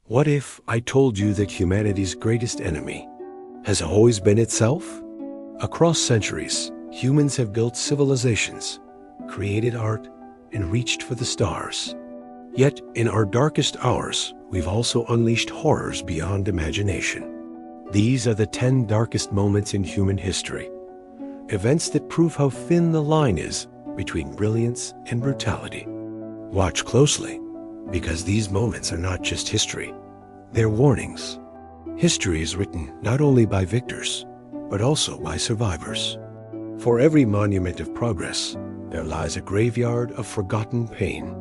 What if I told you that humanity's greatest enemy has always been itself? Across centuries, humans have built civilizations, created art, and reached for the stars. Yet, in our darkest hours, we've also unleashed horrors beyond imagination. These are the 10 darkest moments in human history, events that prove how thin the line is between brilliance and brutality. Watch closely, because these moments are not just history, they're warnings. History is written not only by victors, but also by survivors. For every monument of progress, there lies a graveyard of forgotten pain.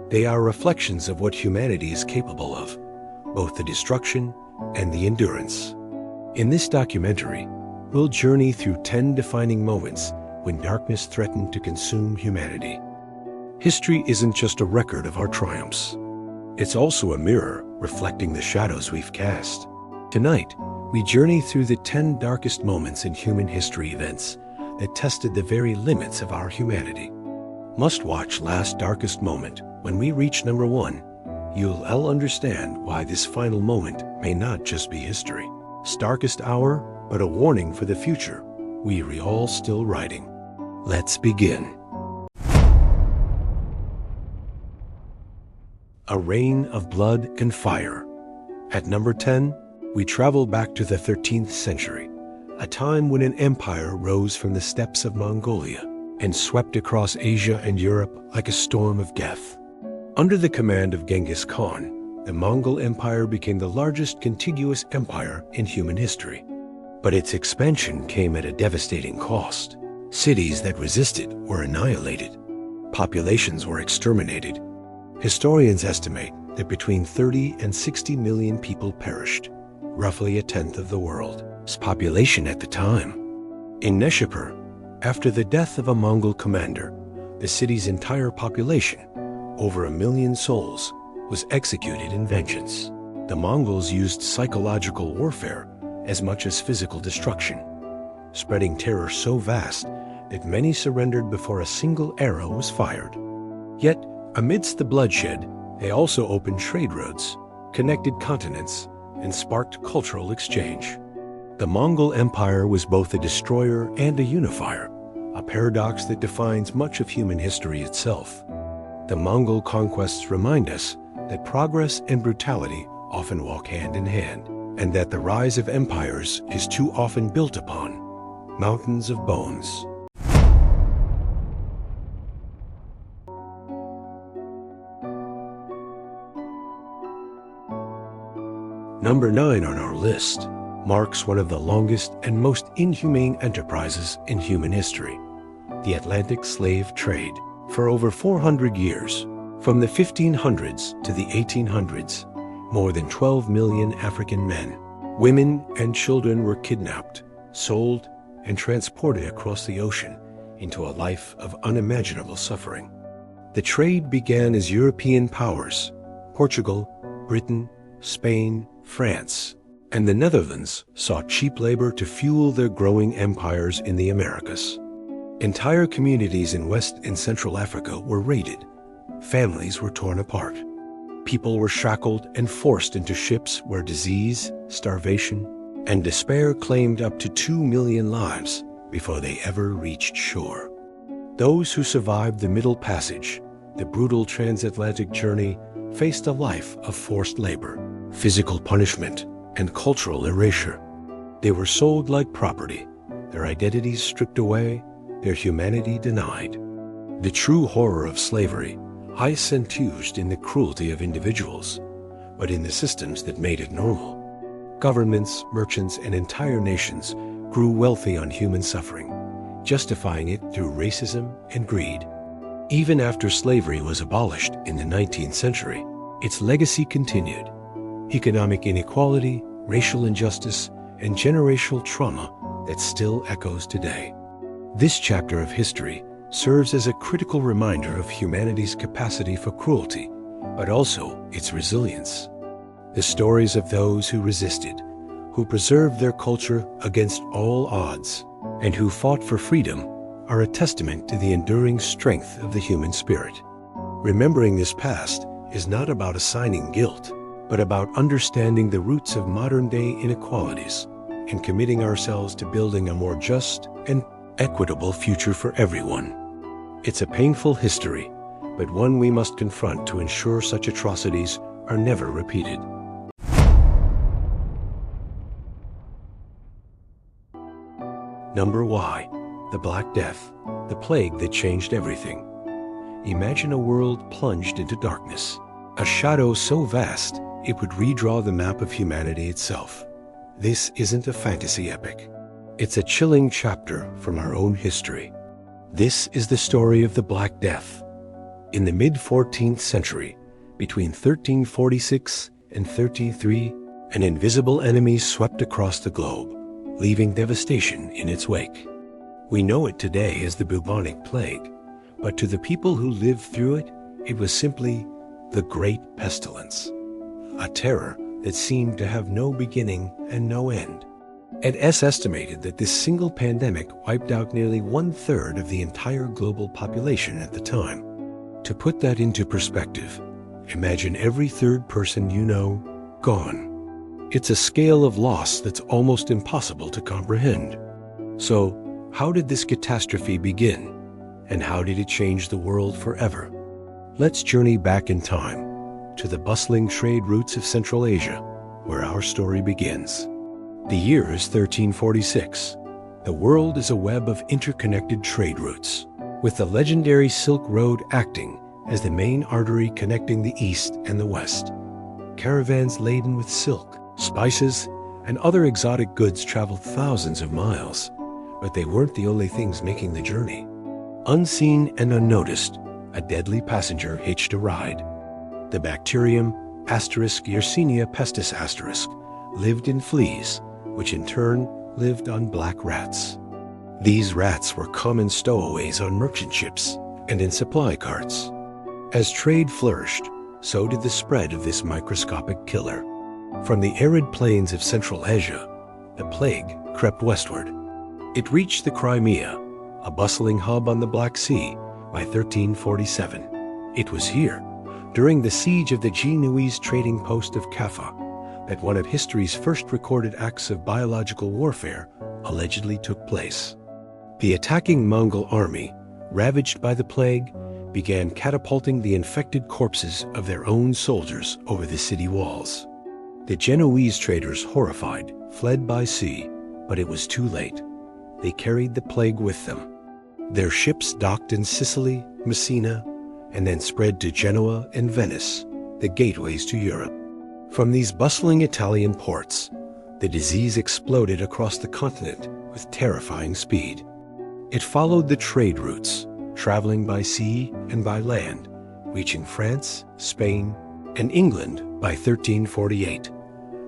They are reflections of what humanity is capable of, both the destruction and the endurance. In this documentary, we'll journey through 10 defining moments when darkness threatened to consume humanity. History isn't just a record of our triumphs. It's also a mirror reflecting the shadows we've cast. Tonight, we journey through the 10 darkest moments in human history events that tested the very limits of our humanity. Must watch Last Darkest Moment. When we reach number 1, you'll understand why this final moment may not just be history. Darkest hour, but a warning for the future we're all still writing. Let's begin. A reign of blood and fire. At number 10, we travel back to the 13th century, a time when an empire rose from the steppes of Mongolia and swept across Asia and Europe like a storm of death. Under the command of Genghis Khan, the Mongol Empire became the largest contiguous empire in human history. But its expansion came at a devastating cost. Cities that resisted were annihilated. Populations were exterminated. Historians estimate that between 30 and 60 million people perished, roughly a tenth of the world's population at the time. In Nishapur, after the death of a Mongol commander, the city's entire population, over 1 million souls, was executed in vengeance. The Mongols used psychological warfare as much as physical destruction, spreading terror so vast that many surrendered before a single arrow was fired. Yet, amidst the bloodshed, they also opened trade routes, connected continents, and sparked cultural exchange. The Mongol Empire was both a destroyer and a unifier, a paradox that defines much of human history itself. The Mongol conquests remind us that progress and brutality often walk hand in hand, and that the rise of empires is too often built upon mountains of bones. Number 9 on our list marks one of the longest and most inhumane enterprises in human history, the Atlantic slave trade. For over 400 years, from the 1500s to the 1800s, more than 12 million African men, women, and children were kidnapped, sold, and transported across the ocean into a life of unimaginable suffering. The trade began as European powers, Portugal, Britain, Spain, France, and the Netherlands sought cheap labor to fuel their growing empires in the Americas. Entire communities in West and Central Africa were raided. Families were torn apart. People were shackled and forced into ships where disease, starvation, and despair claimed up to 2 million lives before they ever reached shore. Those who survived the Middle Passage, the brutal transatlantic journey, faced a life of forced labor, physical punishment, and cultural erasure. They were sold like property, their identities stripped away, their humanity denied. The true horror of slavery isn't in the cruelty of individuals, but in the systems that made it normal. Governments, merchants, and entire nations grew wealthy on human suffering, justifying it through racism and greed. Even after slavery was abolished in the 19th century, its legacy continued. Economic inequality, racial injustice, and generational trauma that still echoes today. This chapter of history serves as a critical reminder of humanity's capacity for cruelty, but also its resilience. The stories of those who resisted, who preserved their culture against all odds, and who fought for freedom are a testament to the enduring strength of the human spirit. Remembering this past is not about assigning guilt, but about understanding the roots of modern-day inequalities and committing ourselves to building a more just and equitable future for everyone. It's a painful history, but one we must confront to ensure such atrocities are never repeated. Number Y, the Black Death, the plague that changed everything. Imagine a world plunged into darkness, a shadow so vast it would redraw the map of humanity itself. This isn't a fantasy epic. It's a chilling chapter from our own history. This is the story of the Black Death. In the mid-14th century, between 1346 and 1303, an invisible enemy swept across the globe, leaving devastation in its wake. We know it today as the bubonic plague, but to the people who lived through it, it was simply the Great Pestilence, a terror that seemed to have no beginning and no end. It's estimated that this single pandemic wiped out nearly 1/3 of the entire global population at the time. To put that into perspective, imagine every third person you know gone. It's a scale of loss that's almost impossible to comprehend. So, how did this catastrophe begin? And how did it change the world forever? Let's journey back in time to the bustling trade routes of Central Asia, where our story begins. The year is 1346. The world is a web of interconnected trade routes, with the legendary Silk Road acting as the main artery connecting the East and the West. Caravans laden with silk, spices, and other exotic goods traveled thousands of miles, but they weren't the only things making the journey. Unseen and unnoticed, a deadly passenger hitched a ride. The bacterium Yersinia pestis lived in fleas, which in turn lived on black rats. These rats were common stowaways on merchant ships and in supply carts. As trade flourished, so did the spread of this microscopic killer. From the arid plains of Central Asia, the plague crept westward. It reached the Crimea, a bustling hub on the Black Sea, by 1347. It was here, during the siege of the Genoese trading post of Kaffa, that one of history's first recorded acts of biological warfare allegedly took place. The attacking Mongol army, ravaged by the plague, began catapulting the infected corpses of their own soldiers over the city walls. The Genoese traders, horrified, fled by sea, but it was too late. They carried the plague with them. Their ships docked in Sicily, Messina, and then spread to Genoa and Venice, the gateways to Europe. From these bustling Italian ports, the disease exploded across the continent with terrifying speed. It followed the trade routes, traveling by sea and by land, reaching France, Spain, and England by 1348.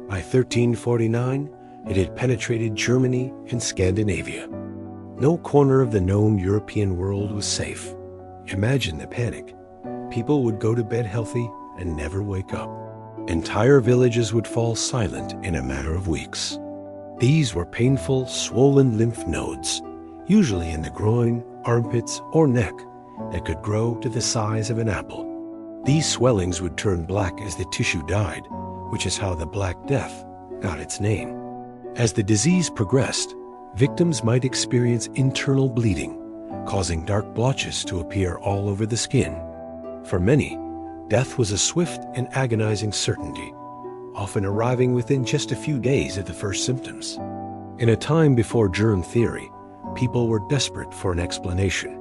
By 1349, it had penetrated Germany and Scandinavia. No corner of the known European world was safe. Imagine the panic. People would go to bed healthy and never wake up. Entire villages would fall silent in a matter of weeks. These were painful, swollen lymph nodes, usually in the groin, armpits, or neck, that could grow to the size of an apple. These swellings would turn black as the tissue died, which is how the Black Death got its name. As the disease progressed, victims might experience internal bleeding, causing dark blotches to appear all over the skin. For many, death was a swift and agonizing certainty, often arriving within just a few days of the first symptoms. In a time before germ theory, people were desperate for an explanation.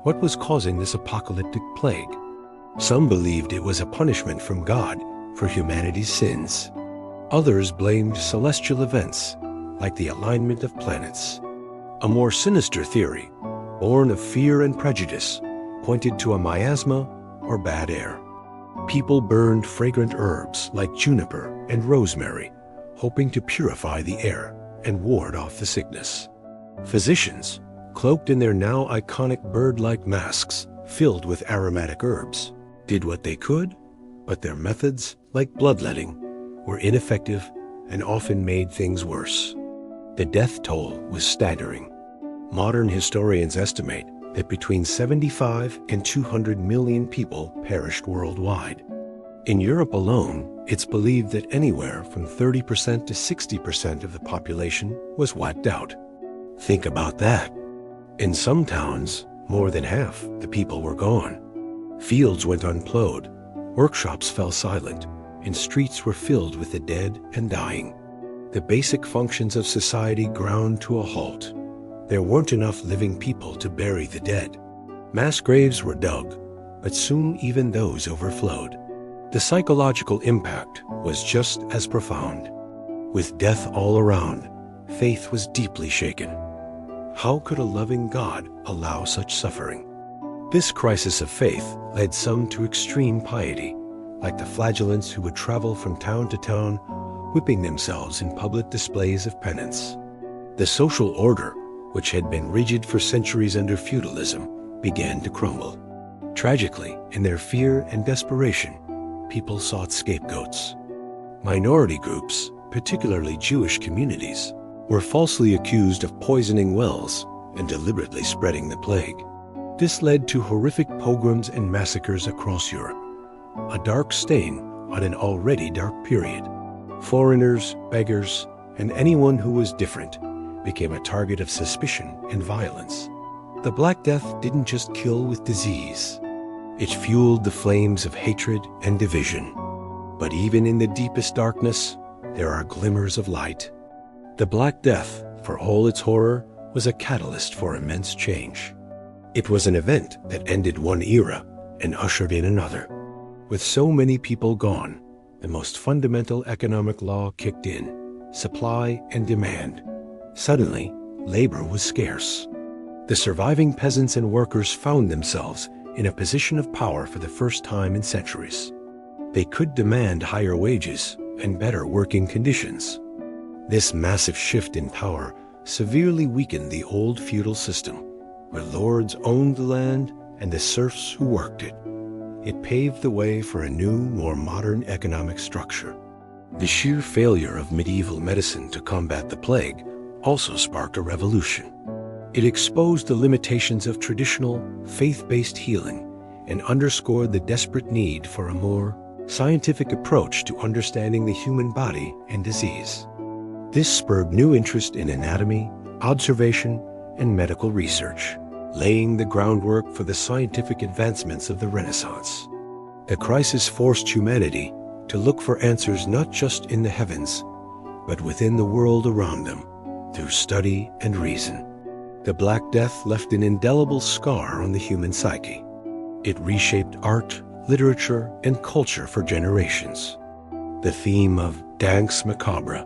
What was causing this apocalyptic plague? Some believed it was a punishment from God for humanity's sins. Others blamed celestial events, like the alignment of planets. A more sinister theory, born of fear and prejudice, pointed to a miasma or bad air. People burned fragrant herbs like juniper and rosemary, hoping to purify the air and ward off the sickness. Physicians, cloaked in their now iconic bird-like masks filled with aromatic herbs, did what they could, but their methods, like bloodletting, were ineffective and often made things worse. The death toll was staggering. Modern historians estimate that between 75 and 200 million people perished worldwide. In Europe alone, It's believed that anywhere from 30% to 60% of the population was wiped out. Think about that. In some towns, more than half the people were gone. Fields went unplowed, workshops fell silent, and streets were filled with the dead and dying. The basic functions of society ground to a halt. There weren't enough living people to bury the dead. Mass graves were dug, but soon even those overflowed. The psychological impact was just as profound. With death all around, faith was deeply shaken. How could a loving God allow such suffering? This crisis of faith led some to extreme piety, like the flagellants who would travel from town to town, whipping themselves in public displays of penance. The social order, which had been rigid for centuries under feudalism, began to crumble. Tragically, in their fear and desperation, people sought scapegoats. Minority groups, particularly Jewish communities, were falsely accused of poisoning wells and deliberately spreading the plague. This led to horrific pogroms and massacres across Europe, a dark stain on an already dark period. Foreigners, beggars, and anyone who was different became a target of suspicion and violence. The Black Death didn't just kill with disease. It fueled the flames of hatred and division. But even in the deepest darkness, there are glimmers of light. The Black Death, for all its horror, was a catalyst for immense change. It was an event that ended one era and ushered in another. With so many people gone, the most fundamental economic law kicked in: supply and demand. Suddenly, labor was scarce. The surviving peasants and workers found themselves in a position of power for the first time in centuries. They could demand higher wages and better working conditions. This massive shift in power severely weakened the old feudal system, where lords owned the land and the serfs who worked it. It paved the way for a new, more modern economic structure. The sheer failure of medieval medicine to combat the plague also sparked a revolution. It exposed the limitations of traditional, faith-based healing and underscored the desperate need for a more scientific approach to understanding the human body and disease. This spurred new interest in anatomy, observation, and medical research, laying the groundwork for the scientific advancements of the Renaissance. The crisis forced humanity to look for answers not just in the heavens, but within the world around them, through study and reason. The Black Death left an indelible scar on the human psyche. It reshaped art, literature, and culture for generations. The theme of Danse Macabre,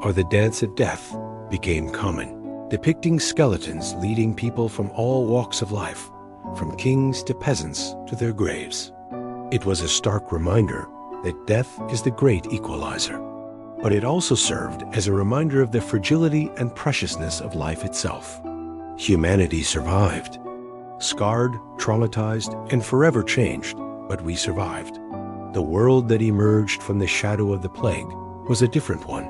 or the Dance of Death, became common, depicting skeletons leading people from all walks of life, from kings to peasants to their graves. It was a stark reminder that death is the great equalizer, but it also served as a reminder of the fragility and preciousness of life itself. Humanity survived, scarred, traumatized, and forever changed, but we survived. The world that emerged from the shadow of the plague was a different one.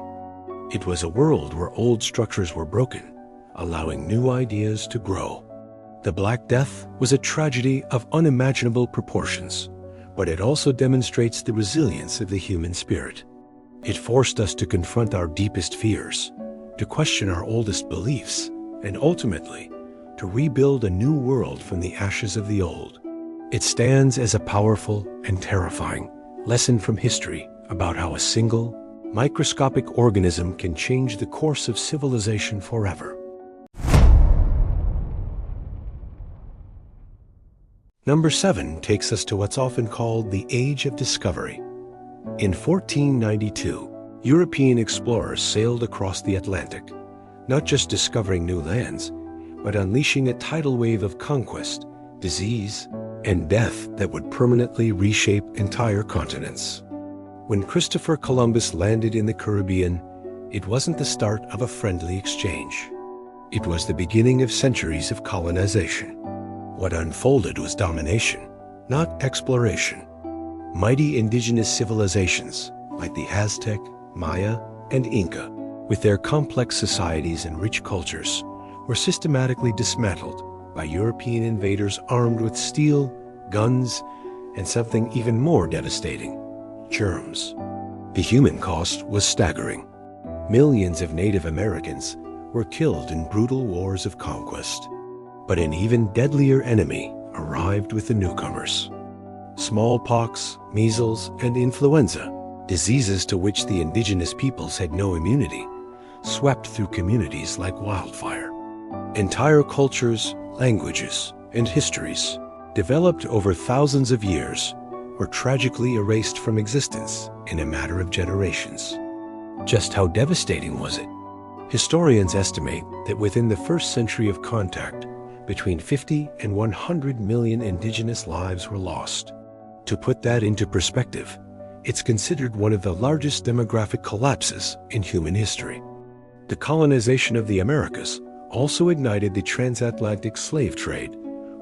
It was a world where old structures were broken, allowing new ideas to grow. The Black Death was a tragedy of unimaginable proportions, but it also demonstrates the resilience of the human spirit. It forced us to confront our deepest fears, to question our oldest beliefs, and ultimately, to rebuild a new world from the ashes of the old. It stands as a powerful and terrifying lesson from history about how a single, microscopic organism can change the course of civilization forever. Number 7 takes us to what's often called the Age of Discovery. In 1492, European explorers sailed across the Atlantic, not just discovering new lands, but unleashing a tidal wave of conquest, disease, and death that would permanently reshape entire continents. When Christopher Columbus landed in the Caribbean, it wasn't the start of a friendly exchange. It was the beginning of centuries of colonization. What unfolded was domination, not exploration. Mighty indigenous civilizations, like the Aztec, Maya, and Inca, with their complex societies and rich cultures, were systematically dismantled by European invaders armed with steel, guns, and something even more devastating: germs. The human cost was staggering. Millions of Native Americans were killed in brutal wars of conquest. But an even deadlier enemy arrived with the newcomers. Smallpox, measles, and influenza, diseases to which the indigenous peoples had no immunity, swept through communities like wildfire. Entire cultures, languages, and histories, developed over thousands of years, were tragically erased from existence in a matter of generations. Just how devastating was it? Historians estimate that within the first century of contact, between 50 and 100 million indigenous lives were lost. To put that into perspective, it's considered one of the largest demographic collapses in human history. The colonization of the Americas also ignited the transatlantic slave trade,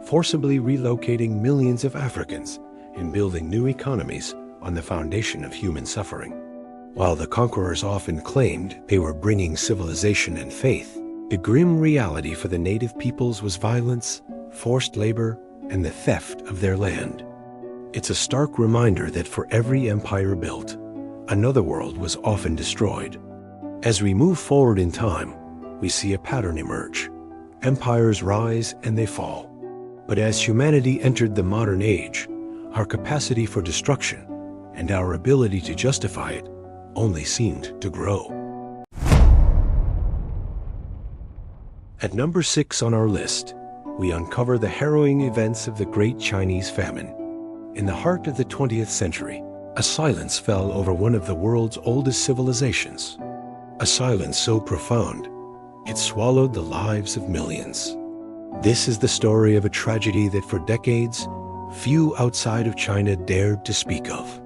forcibly relocating millions of Africans and building new economies on the foundation of human suffering. While the conquerors often claimed they were bringing civilization and faith, the grim reality for the native peoples was violence, forced labor, and the theft of their land. It's a stark reminder that for every empire built, another world was often destroyed. As we move forward in time, we see a pattern emerge. Empires rise and they fall. But as humanity entered the modern age, our capacity for destruction and our ability to justify it only seemed to grow. At number 6 on our list, we uncover the harrowing events of the Great Chinese Famine. In the heart of the 20th century, a silence fell over one of the world's oldest civilizations. A silence so profound, it swallowed the lives of millions. This is the story of a tragedy that for decades, few outside of China dared to speak of.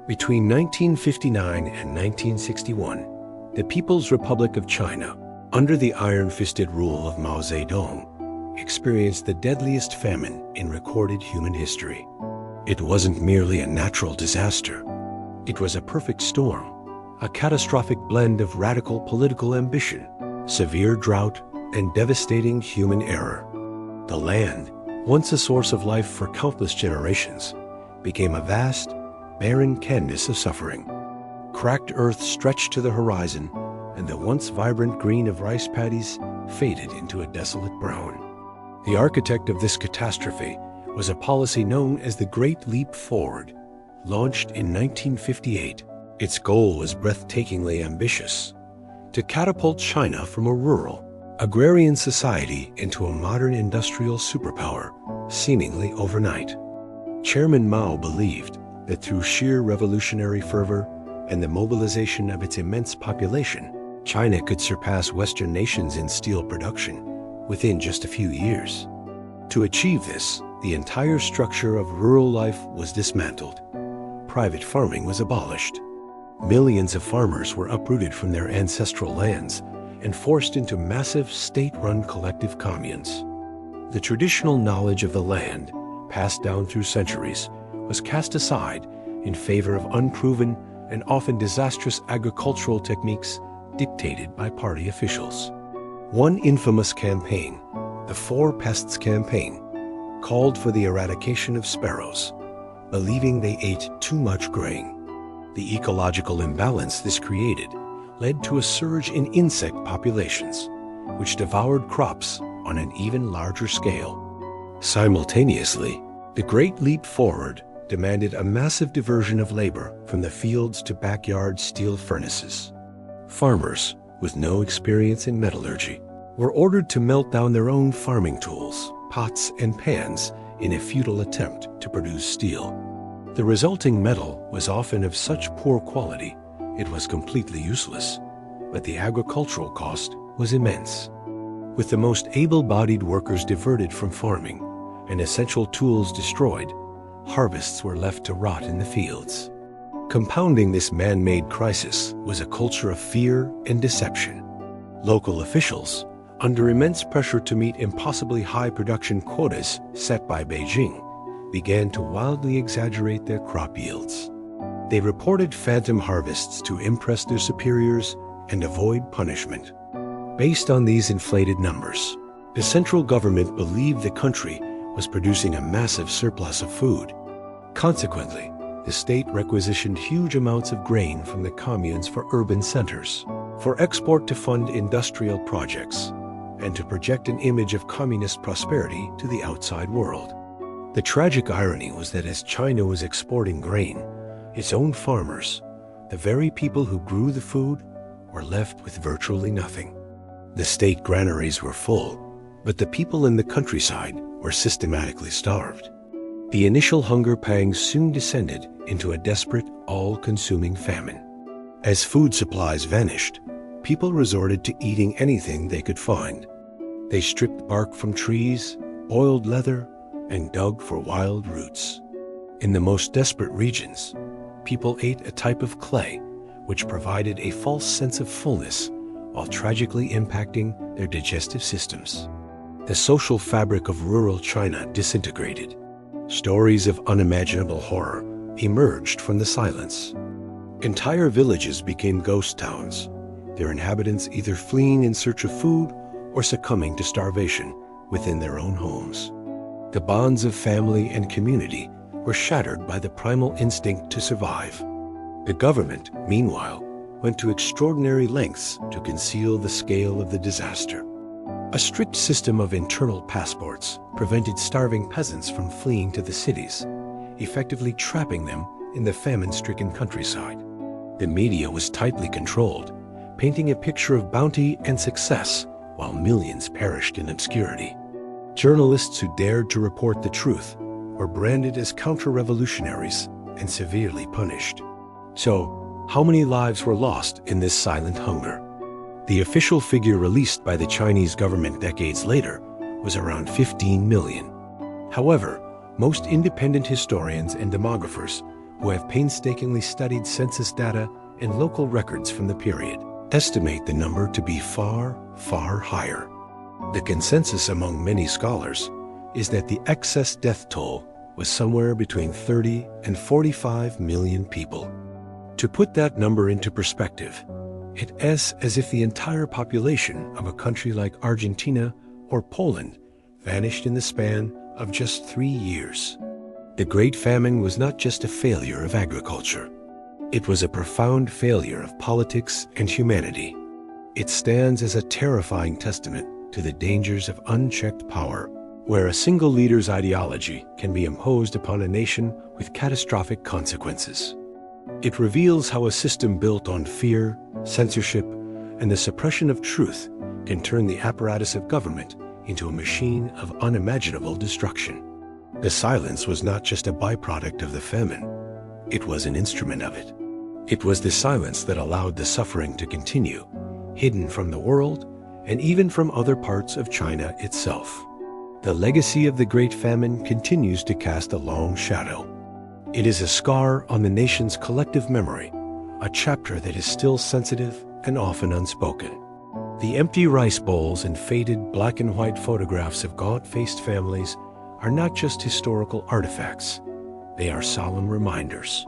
Between 1959 and 1961, the People's Republic of China, under the iron-fisted rule of Mao Zedong, experienced the deadliest famine in recorded human history. It wasn't merely a natural disaster. It was a perfect storm, a catastrophic blend of radical political ambition, severe drought, and devastating human error. The land, once a source of life for countless generations, became a vast, barren canvas of suffering. Cracked earth stretched to the horizon, and the once vibrant green of rice paddies faded into a desolate brown. The architect of this catastrophe was a policy known as the Great Leap Forward, launched in 1958. Its goal was breathtakingly ambitious: to catapult China from a rural, agrarian society into a modern industrial superpower, seemingly overnight. Chairman Mao believed that through sheer revolutionary fervor and the mobilization of its immense population, China could surpass Western nations in steel production within just a few years. To achieve this, the entire structure of rural life was dismantled. Private farming was abolished. Millions of farmers were uprooted from their ancestral lands and forced into massive state-run collective communes. The traditional knowledge of the land, passed down through centuries, was cast aside in favor of unproven and often disastrous agricultural techniques dictated by party officials. One infamous campaign, the Four Pests Campaign, called for the eradication of sparrows, believing they ate too much grain. The ecological imbalance this created led to a surge in insect populations, which devoured crops on an even larger scale. Simultaneously, the Great Leap Forward demanded a massive diversion of labor from the fields to backyard steel furnaces. Farmers, with no experience in metallurgy, were ordered to melt down their own farming tools, pots, and pans in a futile attempt to produce steel. The resulting metal was often of such poor quality it was completely useless, but the agricultural cost was immense. With the most able-bodied workers diverted from farming and essential tools destroyed, harvests were left to rot in the fields. Compounding this man-made crisis was a culture of fear and deception. Local officials, under immense pressure to meet impossibly high production quotas set by Beijing, began to wildly exaggerate their crop yields. They reported phantom harvests to impress their superiors and avoid punishment. Based on these inflated numbers, the central government believed the country was producing a massive surplus of food. Consequently, the the state requisitioned huge amounts of grain from the communes for urban centers, for export to fund industrial projects, and to project an image of communist prosperity to the outside world. The tragic irony was that as China was exporting grain, its own farmers, the very people who grew the food, were left with virtually nothing. The state granaries were full, but the people in the countryside were systematically starved. The initial hunger pangs soon descended into a desperate, all-consuming famine. As food supplies vanished, people resorted to eating anything they could find. They stripped bark from trees, boiled leather, and dug for wild roots. In the most desperate regions, people ate a type of clay which provided a false sense of fullness while tragically impacting their digestive systems. The social fabric of rural China disintegrated. Stories of unimaginable horror emerged from the silence. Entire villages became ghost towns, their inhabitants either fleeing in search of food or succumbing to starvation within their own homes. The bonds of family and community were shattered by the primal instinct to survive. The government, meanwhile, went to extraordinary lengths to conceal the scale of the disaster. A strict system of internal passports prevented starving peasants from fleeing to the cities, effectively trapping them in the famine-stricken countryside. The media was tightly controlled, painting a picture of bounty and success while millions perished in obscurity. Journalists who dared to report the truth were branded as counter-revolutionaries and severely punished. So, how many lives were lost in this silent hunger? The official figure released by the Chinese government decades later was around 15 million. However, most independent historians and demographers who have painstakingly studied census data and local records from the period estimate the number to be far, far higher. The consensus among many scholars is that the excess death toll was somewhere between 30 and 45 million people. To put that number into perspective, it is as if the entire population of a country like Argentina or Poland vanished in the span of just 3 years. The Great Famine was not just a failure of agriculture. It was a profound failure of politics and humanity. It stands as a terrifying testament to the dangers of unchecked power, where a single leader's ideology can be imposed upon a nation with catastrophic consequences. It reveals how a system built on fear, censorship, and the suppression of truth can turn the apparatus of government into a machine of unimaginable destruction. The silence was not just a byproduct of the famine. It was an instrument of it. It was the silence that allowed the suffering to continue, hidden from the world and even from other parts of China itself. The legacy of the Great Famine continues to cast a long shadow. It is a scar on the nation's collective memory, a chapter that is still sensitive and often unspoken. The empty rice bowls and faded black and white photographs of gaunt-faced families are not just historical artifacts. They are solemn reminders.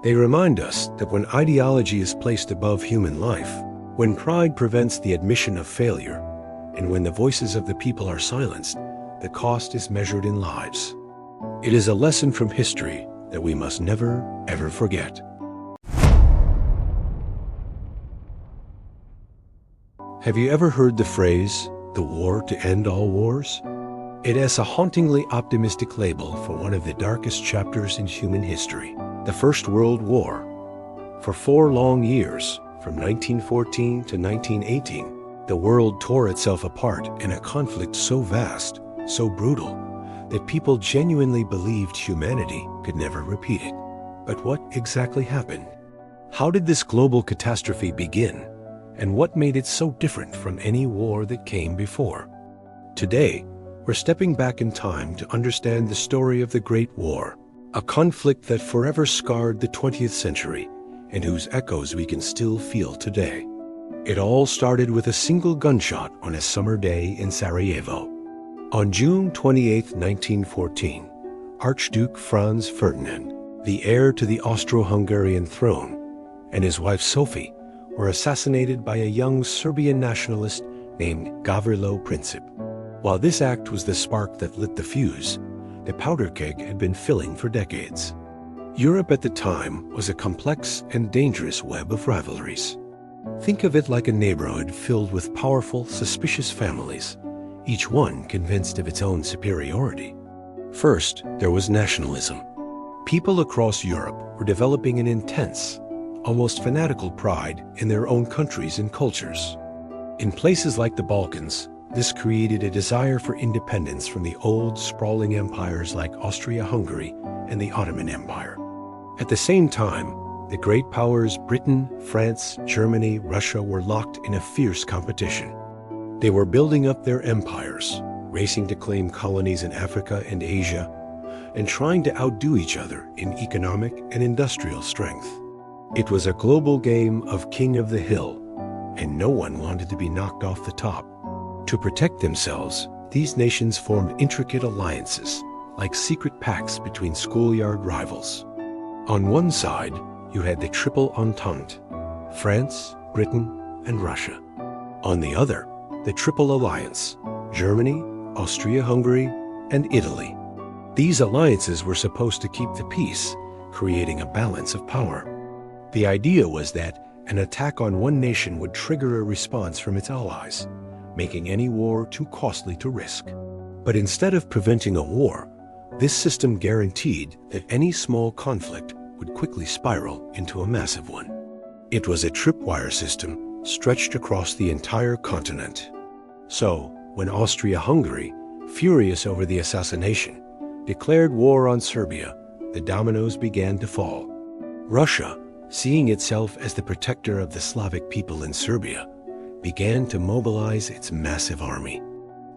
They remind us that when ideology is placed above human life, when pride prevents the admission of failure, and when the voices of the people are silenced, the cost is measured in lives. It is a lesson from history that we must never, ever forget. Have you ever heard the phrase, "the war to end all wars"? It has a hauntingly optimistic label for one of the darkest chapters in human history, the First World War. For 4 long years, from 1914 to 1918, the world tore itself apart in a conflict so vast, so brutal, that people genuinely believed humanity could never repeat it. But what exactly happened? How did this global catastrophe begin? And what made it so different from any war that came before? Today, we're stepping back in time to understand the story of the Great War, a conflict that forever scarred the 20th century and whose echoes we can still feel today. It all started with a single gunshot on a summer day in Sarajevo. On June 28, 1914, Archduke Franz Ferdinand, the heir to the Austro-Hungarian throne, and his wife Sophie were assassinated by a young Serbian nationalist named Gavrilo Princip. While this act was the spark that lit the fuse, the powder keg had been filling for decades. Europe at the time was a complex and dangerous web of rivalries. Think of it like a neighborhood filled with powerful, suspicious families, each one convinced of its own superiority. First, there was nationalism. People across Europe were developing an intense, almost fanatical pride in their own countries and cultures. In places like the Balkans, this created a desire for independence from the old, sprawling empires like Austria-Hungary and the Ottoman Empire. At the same time, the great powers Britain, France, Germany, Russia were locked in a fierce competition. They were building up their empires, racing to claim colonies in Africa and Asia, and trying to outdo each other in economic and industrial strength. It was a global game of king of the hill, and no one wanted to be knocked off the top. To protect themselves, these nations formed intricate alliances, like secret pacts between schoolyard rivals. On one side, you had the Triple Entente: France, Britain, and Russia. On the other, the Triple Alliance: Germany, Austria-Hungary, and Italy. These alliances were supposed to keep the peace, creating a balance of power. The idea was that an attack on one nation would trigger a response from its allies, making any war too costly to risk. But instead of preventing a war, this system guaranteed that any small conflict would quickly spiral into a massive one. It was a tripwire system stretched across the entire continent. So, when Austria-Hungary, furious over the assassination, declared war on Serbia, the dominoes began to fall. Russia, seeing itself as the protector of the Slavic people in Serbia, began to mobilize its massive army.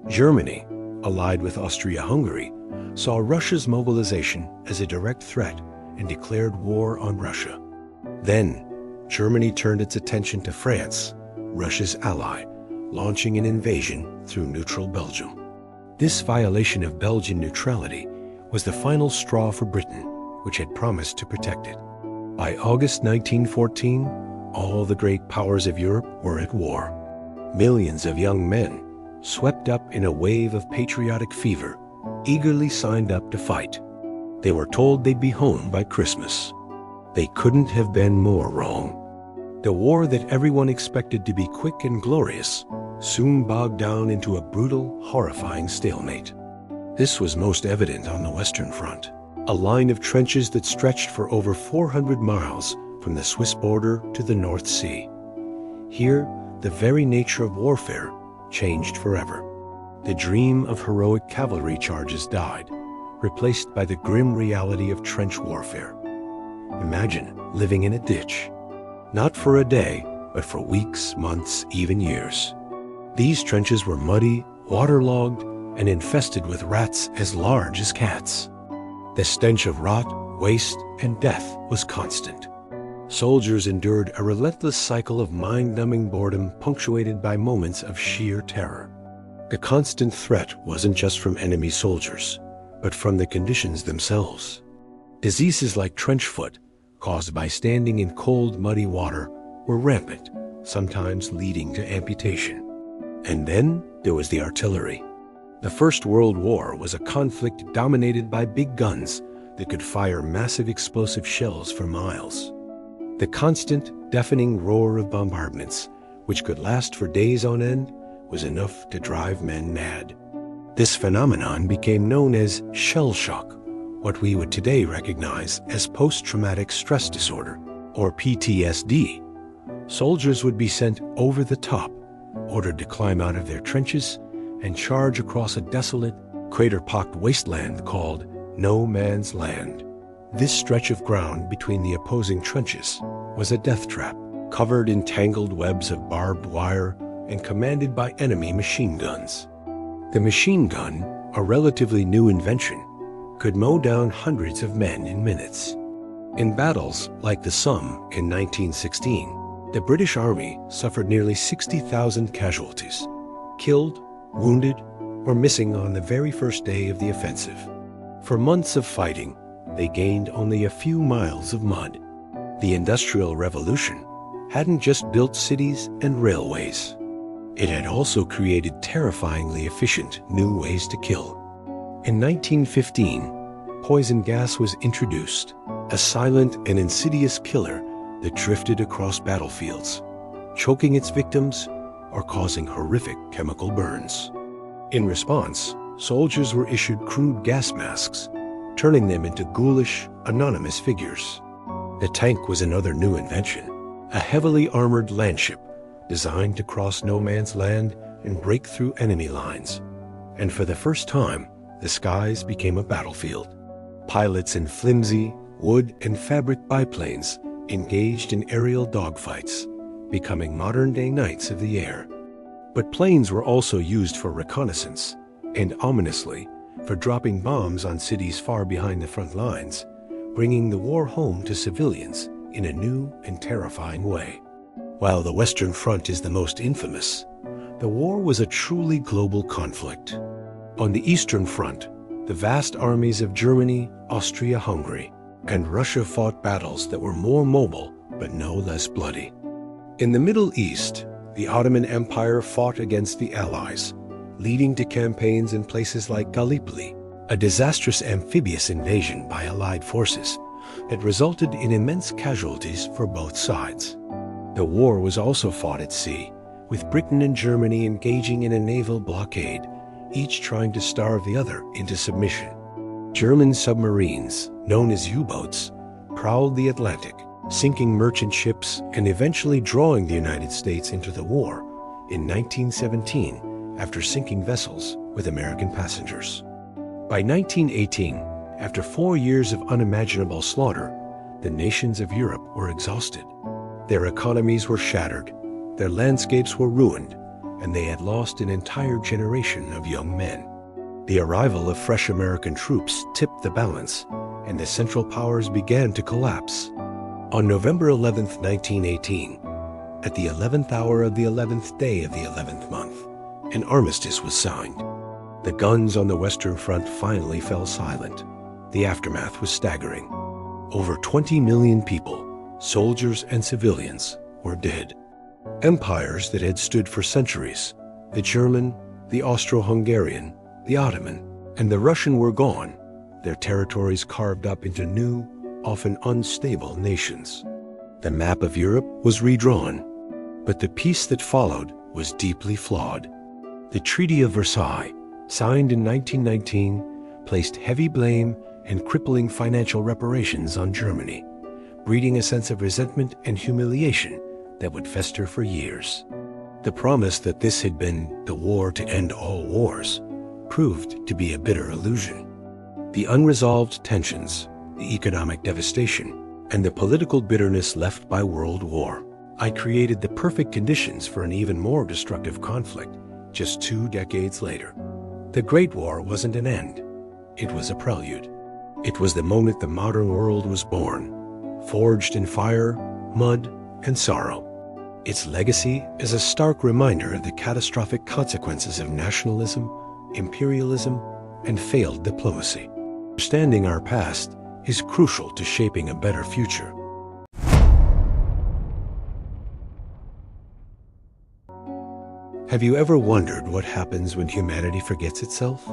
Germany, allied with Austria-Hungary, saw Russia's mobilization as a direct threat and declared war on Russia. Then, Germany turned its attention to France, Russia's ally, launching an invasion through neutral Belgium. This violation of Belgian neutrality was the final straw for Britain, which had promised to protect it. By August 1914, all the great powers of Europe were at war. Millions of young men, swept up in a wave of patriotic fever, eagerly signed up to fight. They were told they'd be home by Christmas. They couldn't have been more wrong. The war that everyone expected to be quick and glorious soon bogged down into a brutal, horrifying stalemate. This was most evident on the Western Front, a line of trenches that stretched for over 400 miles from the Swiss border to the North Sea. Here, the very nature of warfare changed forever. The dream of heroic cavalry charges died, replaced by the grim reality of trench warfare. Imagine living in a ditch, not for a day, but for weeks, months, even years. These trenches were muddy, waterlogged, and infested with rats as large as cats. The stench of rot, waste, and death was constant. Soldiers endured a relentless cycle of mind-numbing boredom punctuated by moments of sheer terror. The constant threat wasn't just from enemy soldiers, but from the conditions themselves. Diseases like trench foot, caused by standing in cold, muddy water, were rampant, sometimes leading to amputation. And then there was the artillery. The First World War was a conflict dominated by big guns that could fire massive explosive shells for miles. The constant, deafening roar of bombardments, which could last for days on end, was enough to drive men mad. This phenomenon became known as shell shock, what we would today recognize as post-traumatic stress disorder, or PTSD. Soldiers would be sent over the top, ordered to climb out of their trenches and charge across a desolate, crater-pocked wasteland called No Man's Land. This stretch of ground between the opposing trenches was a death trap, covered in tangled webs of barbed wire and commanded by enemy machine guns. The machine gun, a relatively new invention, could mow down hundreds of men in minutes. In battles like the Somme in 1916, the British Army suffered nearly 60,000 casualties, killed, wounded, or missing on the very first day of the offensive. For months of fighting, they gained only a few miles of mud. The Industrial Revolution hadn't just built cities and railways. It had also created terrifyingly efficient new ways to kill. In 1915, poison gas was introduced, a silent and insidious killer that drifted across battlefields, choking its victims or causing horrific chemical burns. In response, soldiers were issued crude gas masks, turning them into ghoulish, anonymous figures. The tank was another new invention, a heavily armored landship designed to cross no man's land and break through enemy lines. And for the first time, the skies became a battlefield. Pilots in flimsy, wood and fabric biplanes engaged in aerial dogfights, becoming modern-day knights of the air. But planes were also used for reconnaissance, and ominously, for dropping bombs on cities far behind the front lines, bringing the war home to civilians in a new and terrifying way. While the Western Front is the most infamous, the war was a truly global conflict. On the Eastern Front, the vast armies of Germany, Austria-Hungary, and Russia fought battles that were more mobile but no less bloody. In the Middle East, the Ottoman Empire fought against the Allies, leading to campaigns in places like Gallipoli, a disastrous amphibious invasion by Allied forces that resulted in immense casualties for both sides. The war was also fought at sea, with Britain and Germany engaging in a naval blockade, each trying to starve the other into submission. German submarines, known as U-boats, prowled the Atlantic, sinking merchant ships and eventually drawing the United States into the war in 1917 after sinking vessels with American passengers. By 1918, after 4 years of unimaginable slaughter, the nations of Europe were exhausted. Their economies were shattered, their landscapes were ruined, and they had lost an entire generation of young men. The arrival of fresh American troops tipped the balance, and the Central Powers began to collapse. On November 11, 1918, at the 11th hour of the 11th day of the 11th month, an armistice was signed. The guns on the Western Front finally fell silent. The aftermath was staggering. Over 20 million people, soldiers and civilians, were dead. Empires that had stood for centuries, the German, the Austro-Hungarian, the Ottoman, and the Russian were gone, their territories carved up into new, often unstable nations. The map of Europe was redrawn, but the peace that followed was deeply flawed. The Treaty of Versailles, signed in 1919, placed heavy blame and crippling financial reparations on Germany, breeding a sense of resentment and humiliation that would fester for years. The promise that this had been the war to end all wars proved to be a bitter illusion. The unresolved tensions, the economic devastation, and the political bitterness left by World War I created the perfect conditions for an even more destructive conflict just 2 decades later. The Great War wasn't an end. It was a prelude. It was the moment the modern world was born, forged in fire, mud, and sorrow. Its legacy is a stark reminder of the catastrophic consequences of nationalism, imperialism, and failed diplomacy. Understanding our past is crucial to shaping a better future. Have you ever wondered what happens when humanity forgets itself?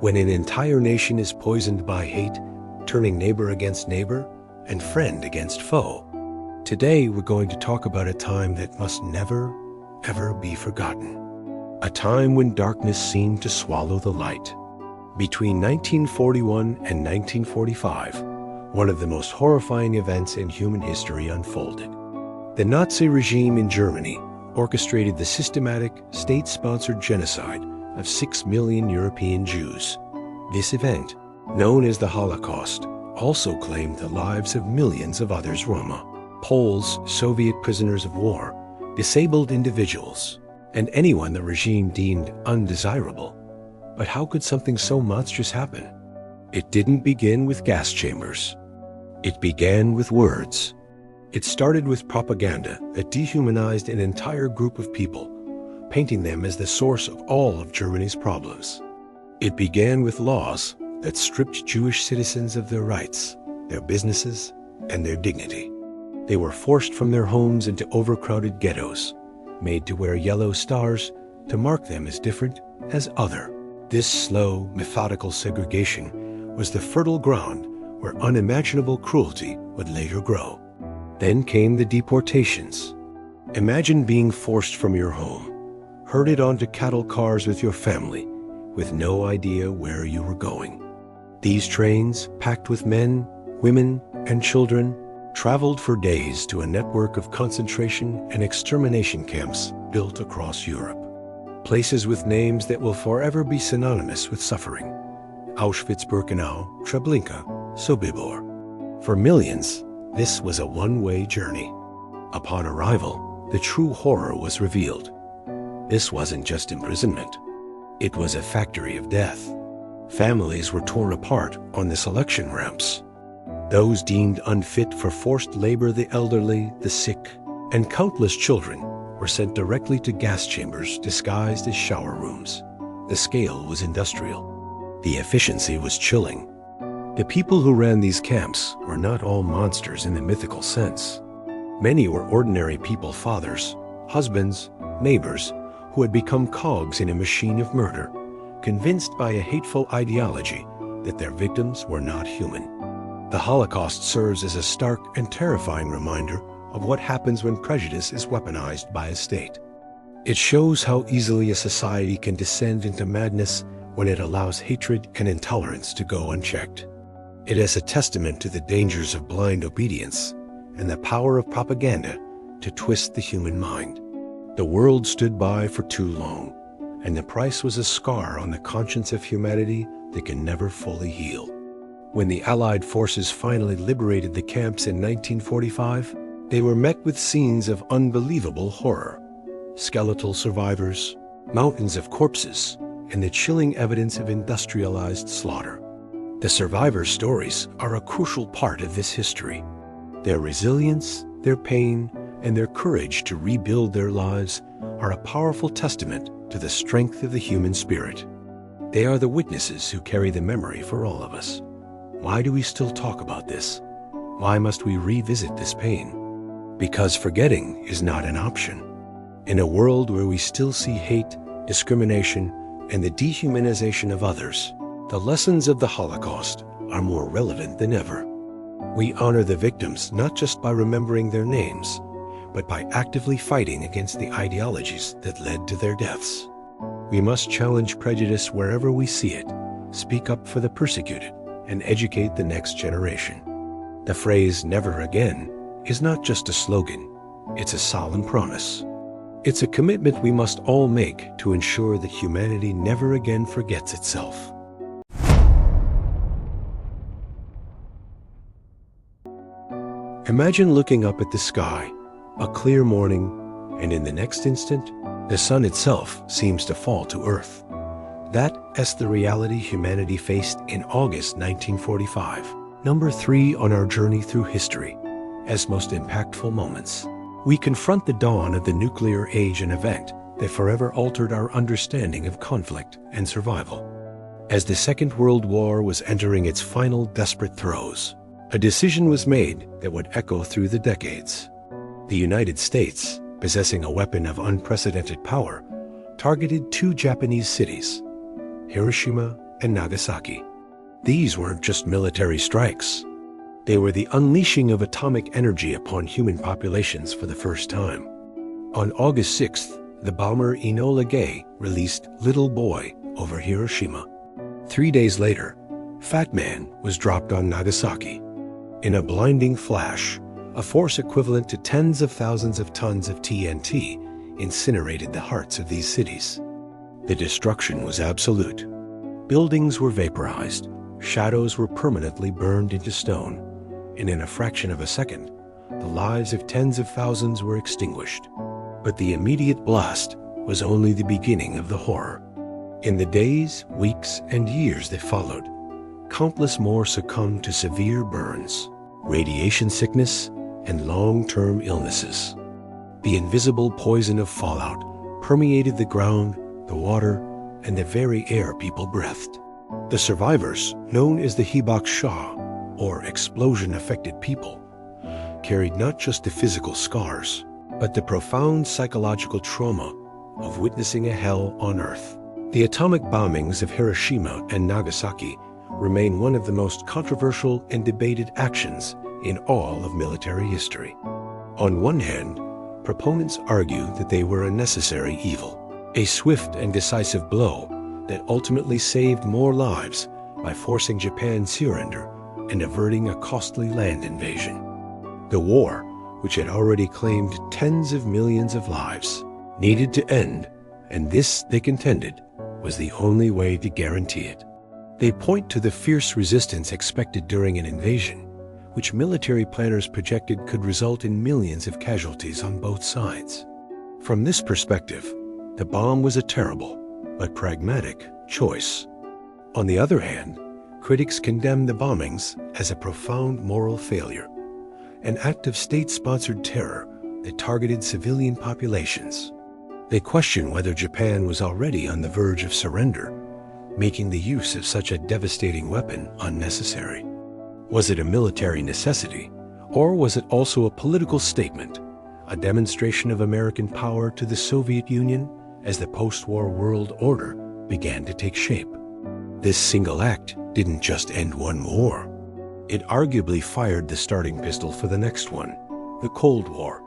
When an entire nation is poisoned by hate, turning neighbor against neighbor and friend against foe? Today, we're going to talk about a time that must never, ever be forgotten. A time when darkness seemed to swallow the light. Between 1941 and 1945, one of the most horrifying events in human history unfolded. The Nazi regime in Germany orchestrated the systematic, state-sponsored genocide of 6 million European Jews. This event, known as the Holocaust, also claimed the lives of millions of others Roma, Poles, Soviet prisoners of war, disabled individuals, and anyone the regime deemed undesirable. But how could something so monstrous happen? It didn't begin with gas chambers. It began with words. It started with propaganda that dehumanized an entire group of people, painting them as the source of all of Germany's problems. It began with laws that stripped Jewish citizens of their rights, their businesses, and their dignity. They were forced from their homes into overcrowded ghettos, made to wear yellow stars to mark them as different, as other. This slow, methodical segregation was the fertile ground where unimaginable cruelty would later grow. Then came the deportations. Imagine being forced from your home, herded onto cattle cars with your family, with no idea where you were going. These trains, packed with men, women, and children, traveled for days to a network of concentration and extermination camps built across Europe. Places with names that will forever be synonymous with suffering: Auschwitz-Birkenau, Treblinka, Sobibor. For millions, this was a one-way journey. Upon arrival, the true horror was revealed. This wasn't just imprisonment. It was a factory of death. Families were torn apart on the selection ramps. Those deemed unfit for forced labor, the elderly, the sick, and countless children were sent directly to gas chambers disguised as shower rooms. The scale was industrial. The efficiency was chilling. The people who ran these camps were not all monsters in the mythical sense. Many were ordinary people, fathers, husbands, neighbors, who had become cogs in a machine of murder, convinced by a hateful ideology that their victims were not human. The Holocaust serves as a stark and terrifying reminder of what happens when prejudice is weaponized by a state. It shows how easily a society can descend into madness when it allows hatred and intolerance to go unchecked. It is a testament to the dangers of blind obedience and the power of propaganda to twist the human mind. The world stood by for too long, and the price was a scar on the conscience of humanity that can never fully heal. When the Allied forces finally liberated the camps in 1945, they were met with scenes of unbelievable horror: skeletal survivors, mountains of corpses, and the chilling evidence of industrialized slaughter. The survivors' stories are a crucial part of this history. Their resilience, their pain, and their courage to rebuild their lives are a powerful testament to the strength of the human spirit. They are the witnesses who carry the memory for all of us. Why do we still talk about this? Why must we revisit this pain? Because forgetting is not an option. In a world where we still see hate, discrimination, and the dehumanization of others, the lessons of the Holocaust are more relevant than ever. We honor the victims not just by remembering their names, but by actively fighting against the ideologies that led to their deaths. We must challenge prejudice wherever we see it, speak up for the persecuted, and educate the next generation. The phrase "never again" is not just a slogan, it's a solemn promise. It's a commitment we must all make to ensure that humanity never again forgets itself. Imagine looking up at the sky, a clear morning, and in the next instant, the sun itself seems to fall to earth. That's the reality humanity faced in August 1945. Number 3 on our journey through history as most impactful moments. We confront the dawn of the nuclear age, an event that forever altered our understanding of conflict and survival. As the Second World War was entering its final desperate throes, a decision was made that would echo through the decades. The United States, possessing a weapon of unprecedented power, targeted 2 Japanese cities, Hiroshima and Nagasaki. These weren't just military strikes. They were the unleashing of atomic energy upon human populations for the first time. On August 6th, the bomber Enola Gay released Little Boy over Hiroshima. 3 days later, Fat Man was dropped on Nagasaki. In a blinding flash, a force equivalent to tens of thousands of tons of TNT incinerated the hearts of these cities. The destruction was absolute. Buildings were vaporized, shadows were permanently burned into stone, and in a fraction of a second, the lives of tens of thousands were extinguished. But the immediate blast was only the beginning of the horror. In the days, weeks, and years that followed, countless more succumbed to severe burns, radiation sickness, and long-term illnesses. The invisible poison of fallout permeated the ground, the water, and the very air people breathed. The survivors, known as the Hibak Shah, or explosion-affected people, carried not just the physical scars, but the profound psychological trauma of witnessing a hell on Earth. The atomic bombings of Hiroshima and Nagasaki remain one of the most controversial and debated actions in all of military history. On one hand, proponents argue that they were a necessary evil, a swift and decisive blow that ultimately saved more lives by forcing Japan's surrender and averting a costly land invasion. The war, which had already claimed tens of millions of lives, needed to end, and this, they contended, was the only way to guarantee it. They point to the fierce resistance expected during an invasion, which military planners projected could result in millions of casualties on both sides. From this perspective, the bomb was a terrible, but pragmatic, choice. On the other hand, critics condemn the bombings as a profound moral failure, an act of state-sponsored terror that targeted civilian populations. They question whether Japan was already on the verge of surrender, making the use of such a devastating weapon unnecessary. Was it a military necessity, or was it also a political statement, a demonstration of American power to the Soviet Union as the post-war world order began to take shape? This single act didn't just end one war. It arguably fired the starting pistol for the next one, the Cold War.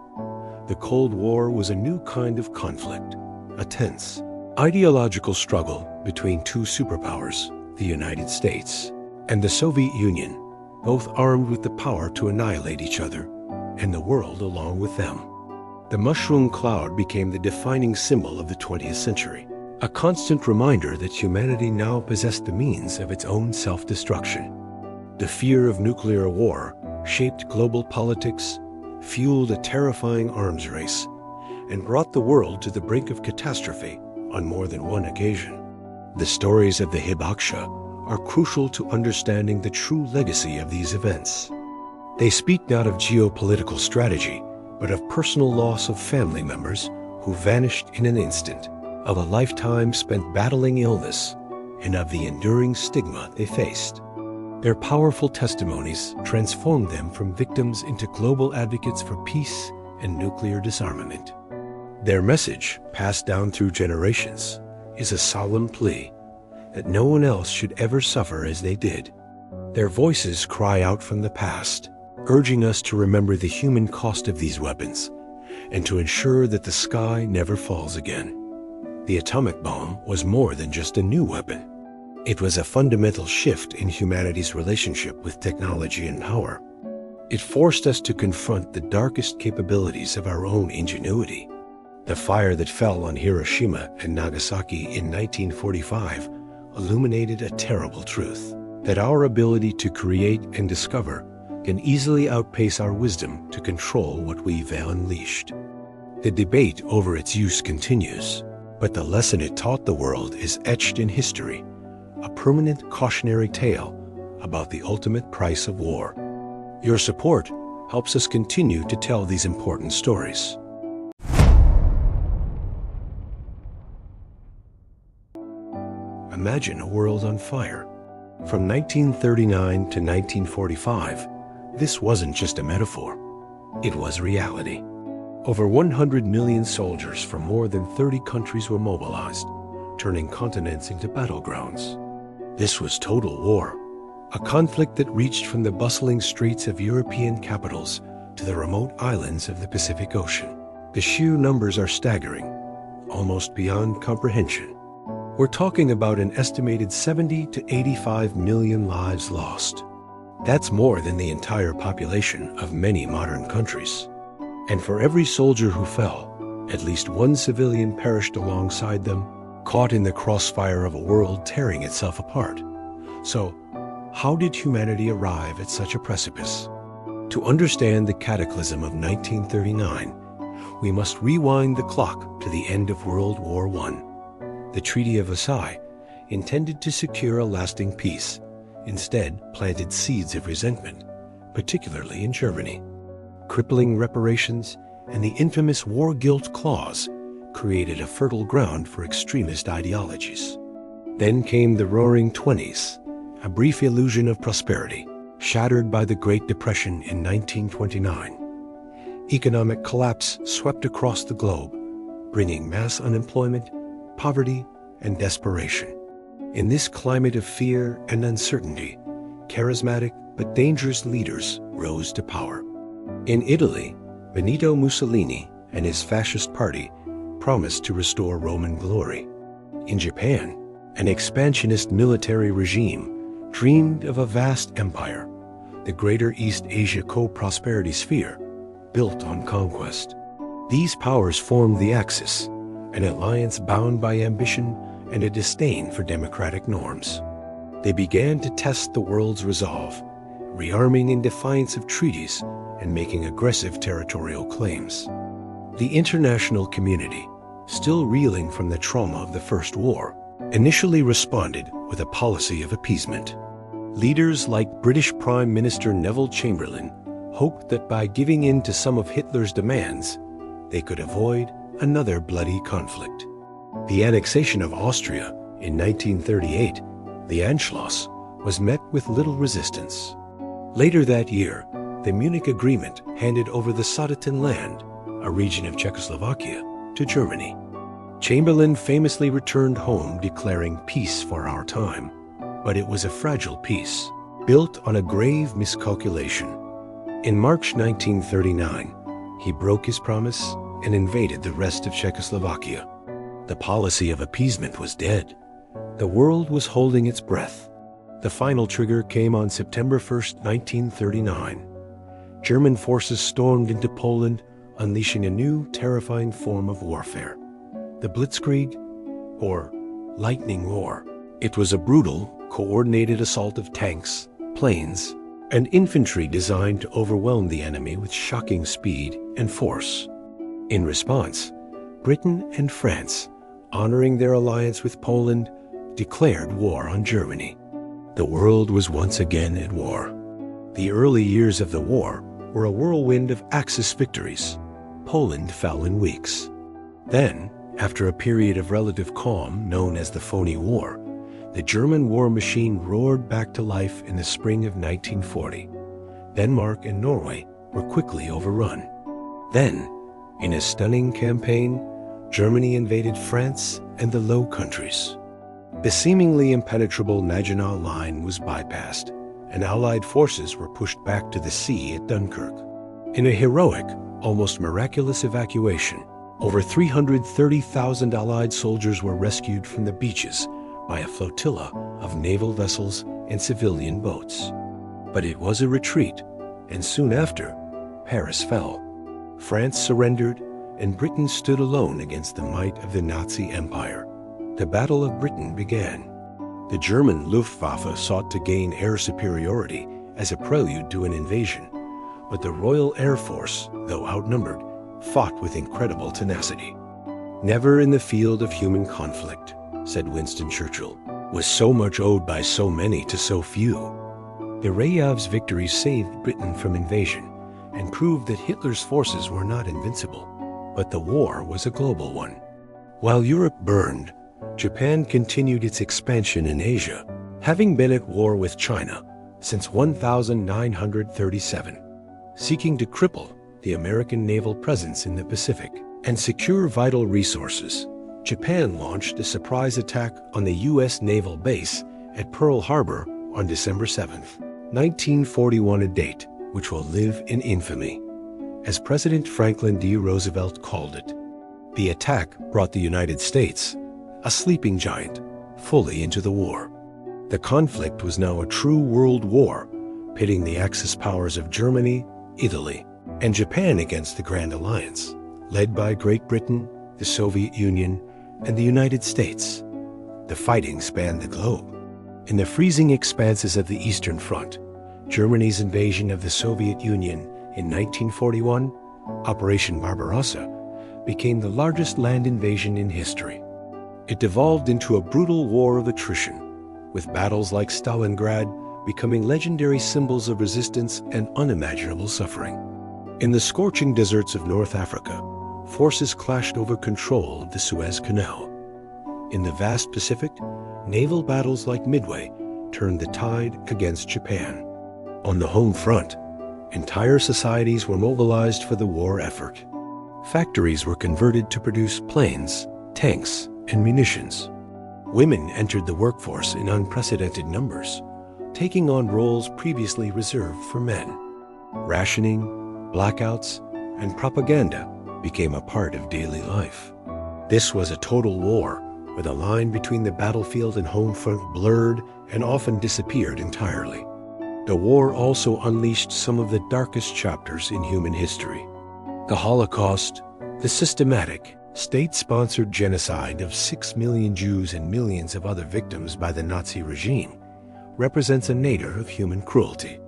The Cold War was a new kind of conflict, a tense, ideological struggle between two superpowers, the United States and the Soviet Union, both armed with the power to annihilate each other and the world along with them. The mushroom cloud became the defining symbol of the 20th century, a constant reminder that humanity now possessed the means of its own self-destruction. The fear of nuclear war shaped global politics, fueled a terrifying arms race, and brought the world to the brink of catastrophe on more than one occasion. The stories of the Hibakusha are crucial to understanding the true legacy of these events. They speak not of geopolitical strategy, but of personal loss of family members who vanished in an instant, of a lifetime spent battling illness, and of the enduring stigma they faced. Their powerful testimonies transformed them from victims into global advocates for peace and nuclear disarmament. Their message, passed down through generations, is a solemn plea that no one else should ever suffer as they did. Their voices cry out from the past, urging us to remember the human cost of these weapons and to ensure that the sky never falls again. The atomic bomb was more than just a new weapon. It was a fundamental shift in humanity's relationship with technology and power. It forced us to confront the darkest capabilities of our own ingenuity. The fire that fell on Hiroshima and Nagasaki in 1945 illuminated a terrible truth, that our ability to create and discover can easily outpace our wisdom to control what we've unleashed. The debate over its use continues, but the lesson it taught the world is etched in history, a permanent cautionary tale about the ultimate price of war. Your support helps us continue to tell these important stories. Imagine a world on fire. From 1939 to 1945, this wasn't just a metaphor. It was reality. Over 100 million soldiers from more than 30 countries were mobilized, turning continents into battlegrounds. This was total war, a conflict that reached from the bustling streets of European capitals to the remote islands of the Pacific Ocean. The sheer numbers are staggering, almost beyond comprehension. We're talking about an estimated 70 to 85 million lives lost. That's more than the entire population of many modern countries. And for every soldier who fell, at least one civilian perished alongside them, caught in the crossfire of a world tearing itself apart. So, how did humanity arrive at such a precipice? To understand the cataclysm of 1939, we must rewind the clock to the end of World War I. The Treaty of Versailles, intended to secure a lasting peace, instead planted seeds of resentment, particularly in Germany. Crippling reparations and the infamous war guilt clause created a fertile ground for extremist ideologies. Then came the Roaring Twenties, a brief illusion of prosperity, shattered by the Great Depression in 1929. Economic collapse swept across the globe, bringing mass unemployment, poverty, and desperation. In this climate of fear and uncertainty, charismatic but dangerous leaders rose to power. In Italy, Benito Mussolini and his fascist party promised to restore Roman glory. In Japan, an expansionist military regime dreamed of a vast empire, the Greater East Asia Co-Prosperity Sphere, built on conquest. These powers formed the Axis, an alliance bound by ambition and a disdain for democratic norms. They began to test the world's resolve, rearming in defiance of treaties and making aggressive territorial claims. The international community, still reeling from the trauma of the First War, initially responded with a policy of appeasement. Leaders like British Prime Minister Neville Chamberlain hoped that by giving in to some of Hitler's demands, they could avoid another bloody conflict. The annexation of Austria in 1938, the Anschluss, was met with little resistance. Later that year, the Munich Agreement handed over the Sudetenland, a region of Czechoslovakia, to Germany. Chamberlain famously returned home declaring peace for our time, but it was a fragile peace, built on a grave miscalculation. In March 1939, he broke his promise and invaded the rest of Czechoslovakia. The policy of appeasement was dead. The world was holding its breath. The final trigger came on September 1, 1939. German forces stormed into Poland, unleashing a new, terrifying form of warfare. The Blitzkrieg, or Lightning War. It was a brutal, coordinated assault of tanks, planes, and infantry designed to overwhelm the enemy with shocking speed and force. In response, Britain and France, honoring their alliance with Poland, declared war on Germany. The world was once again at war. The early years of the war were a whirlwind of Axis victories. Poland fell in weeks. Then, after a period of relative calm known as the Phony War, the German war machine roared back to life in the spring of 1940. Denmark and Norway were quickly overrun. Then, in a stunning campaign, Germany invaded France and the Low Countries. The seemingly impenetrable Maginot Line was bypassed, and Allied forces were pushed back to the sea at Dunkirk. In a heroic, almost miraculous evacuation, over 330,000 Allied soldiers were rescued from the beaches by a flotilla of naval vessels and civilian boats. But it was a retreat, and soon after, Paris fell. France surrendered, and Britain stood alone against the might of the Nazi Empire. The Battle of Britain began. The German Luftwaffe sought to gain air superiority as a prelude to an invasion, but the Royal Air Force, though outnumbered, fought with incredible tenacity. "Never in the field of human conflict," said Winston Churchill, "was so much owed by so many to so few." The Rayav's victory saved Britain from invasion and proved that Hitler's forces were not invincible. But the war was a global one. While Europe burned, Japan continued its expansion in Asia, having been at war with China since 1937, seeking to cripple the American naval presence in the Pacific and secure vital resources. Japan launched a surprise attack on the U.S. naval base at Pearl Harbor on December 7, 1941, a date which will live in infamy. As President Franklin D. Roosevelt called it, the attack brought the United States, a sleeping giant, fully into the war. The conflict was now a true world war, pitting the Axis powers of Germany, Italy, and Japan against the Grand Alliance, led by Great Britain, the Soviet Union, and the United States. The fighting spanned the globe. In the freezing expanses of the Eastern Front, Germany's invasion of the Soviet Union in 1941, Operation Barbarossa, became the largest land invasion in history. It devolved into a brutal war of attrition, with battles like Stalingrad becoming legendary symbols of resistance and unimaginable suffering. In the scorching deserts of North Africa, forces clashed over control of the Suez Canal. In the vast Pacific, naval battles like Midway turned the tide against Japan. On the home front, entire societies were mobilized for the war effort. Factories were converted to produce planes, tanks, and munitions. Women entered the workforce in unprecedented numbers, taking on roles previously reserved for men. Rationing, blackouts, and propaganda became a part of daily life. This was a total war, where the line between the battlefield and home front blurred and often disappeared entirely. The war also unleashed some of the darkest chapters in human history. The Holocaust, the systematic, state-sponsored genocide of 6 million Jews and millions of other victims by the Nazi regime, represents a nadir of human cruelty.